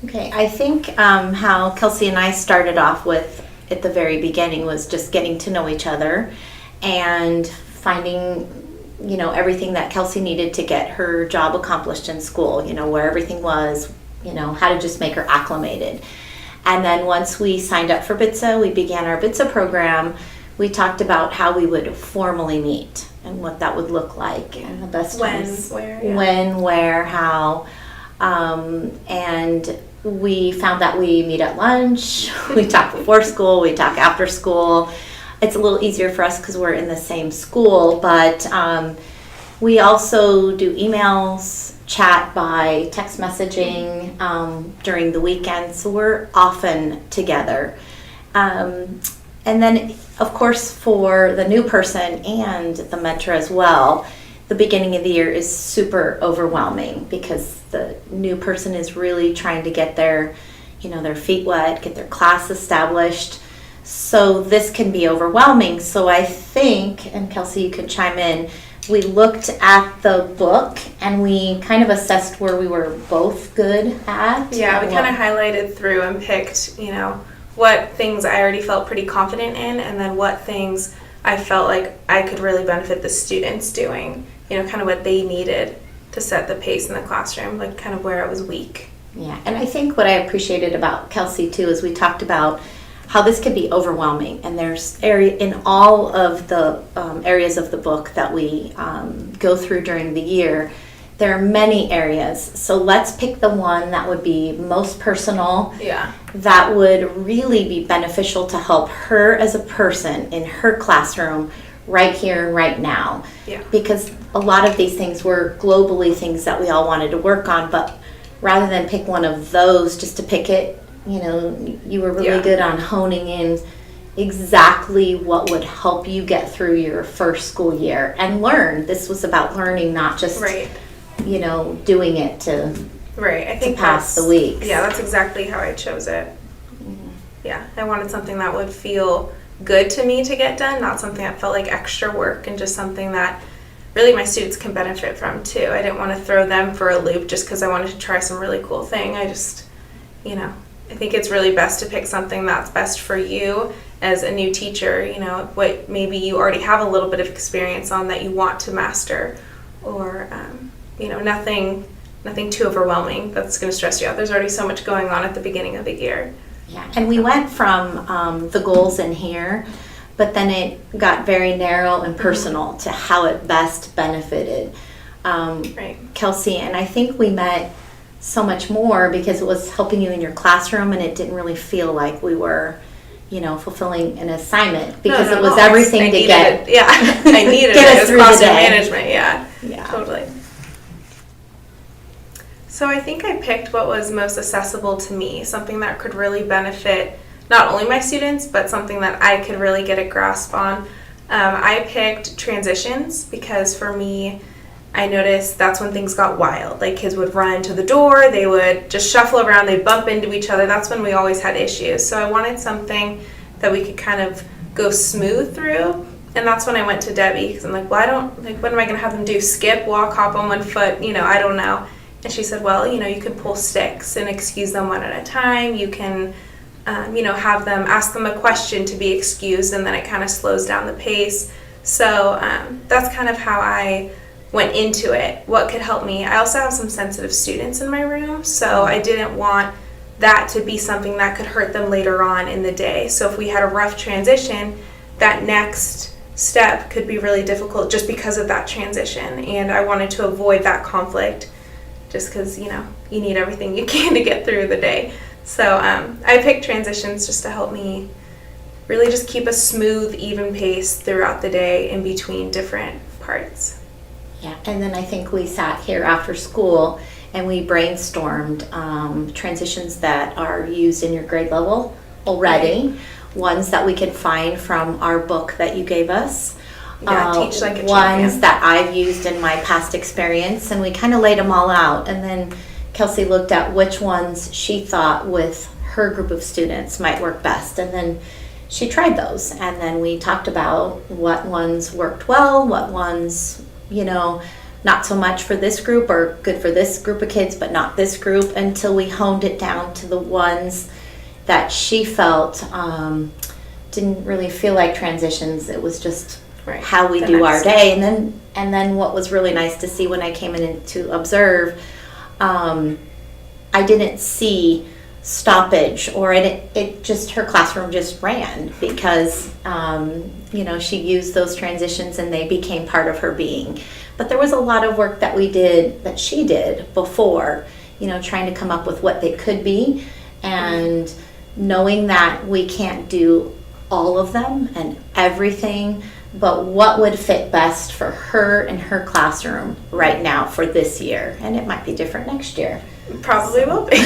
Okay, I think how Kelsey and I started off with at the very beginning was just getting to know each other and finding, everything that Kelsey needed to get her job accomplished in school, where everything was, how to just make her acclimated. And then once we signed up for BITSA, we began our BITSA program. We talked about how we would formally meet and what that would look like and the best times. When, where, how. And we found that we meet at lunch, we talk before school, we talk after school. It's a little easier for us because we're in the same school, but we also do emails, chat by text messaging during the weekend, so we're often together. And then, of course, for the new person and the mentor as well, the beginning of the year is super overwhelming because the new person is really trying to get their feet wet, get their class established. So this can be overwhelming. So I think, and Kelsey, you can chime in, we looked at the book and we kind of assessed where we were both good at. Yeah, we kind of highlighted through and picked, what things I already felt pretty confident in, and then what things I felt like I could really benefit the students doing, kind of what they needed to set the pace in the classroom, like kind of where I was weak. Yeah, and I think what I appreciated about Kelsey too is we talked about how this could be overwhelming, and there's in all of the areas of the book that we go through during the year, there are many areas. So let's pick the one that would be most personal, that would really be beneficial to help her as a person in her classroom right here and right now. Yeah. Because a lot of these things were globally things that we all wanted to work on, but rather than pick one of those just to pick it, you were really good on honing in exactly what would help you get through your first school year and learn. This was about learning, not just doing it to I think pass the weeks. Yeah, that's exactly how I chose it. Mm-hmm. Yeah, I wanted something that would feel good to me to get done, not something that felt like extra work, and just something that really my students can benefit from too. I didn't want to throw them for a loop just because I wanted to try some really cool thing. I just, I think it's really best to pick something that's best for you as a new teacher, what maybe you already have a little bit of experience on that you want to master, or, nothing too overwhelming that's going to stress you out. There's already so much going on at the beginning of the year. Yeah, and we went from the goals in here, but then it got very narrow and personal to how it best benefited Kelsey. And I think we met so much more because it was helping you in your classroom, and it didn't really feel like we were, fulfilling an assignment because it was everything I to get. I needed get it. us through the day. Management, yeah, totally. So I think I picked what was most accessible to me, something that could really benefit not only my students, but something that I could really get a grasp on. I picked transitions because for me, I noticed that's when things got wild. Like kids would run into the door, they would just shuffle around, they'd bump into each other. That's when we always had issues. So I wanted something that we could kind of go smooth through. And that's when I went to Debbie, because I'm like, what am I going to have them do? Skip, walk, hop on one foot? I don't know. And she said, well, you can pull sticks and excuse them one at a time. You can, have them, ask them a question to be excused, and then it kind of slows down the pace. So that's kind of how I went into it. What could help me? I also have some sensitive students in my room, so I didn't want that to be something that could hurt them later on in the day. So if we had a rough transition, that next step could be really difficult just because of that transition. And I wanted to avoid that conflict just because, you need everything you can to get through the day. So I picked transitions just to help me really just keep a smooth, even pace throughout the day in between different parts. Yeah, and then I think we sat here after school and we brainstormed transitions that are used in your grade level already, ones that we could find from our book that you gave us. Teach Like a Champion. Ones that I've used in my past experience, and we kind of laid them all out. And then Kelsey looked at which ones she thought with her group of students might work best. And then she tried those. And then we talked about what ones worked well, what ones, not so much for this group, or good for this group of kids, but not this group, until we honed it down to the ones that she felt didn't really feel like transitions. It was just Right. how we The do our next day. And then what was really nice to see when I came in to observe, I didn't see stoppage, or it just, her classroom just ran because she used those transitions and they became part of her being. But there was a lot of work that she did before, trying to come up with what they could be, and knowing that we can't do all of them and everything, but what would fit best for her and her classroom right now for this year. And it might be different next year. Probably will be.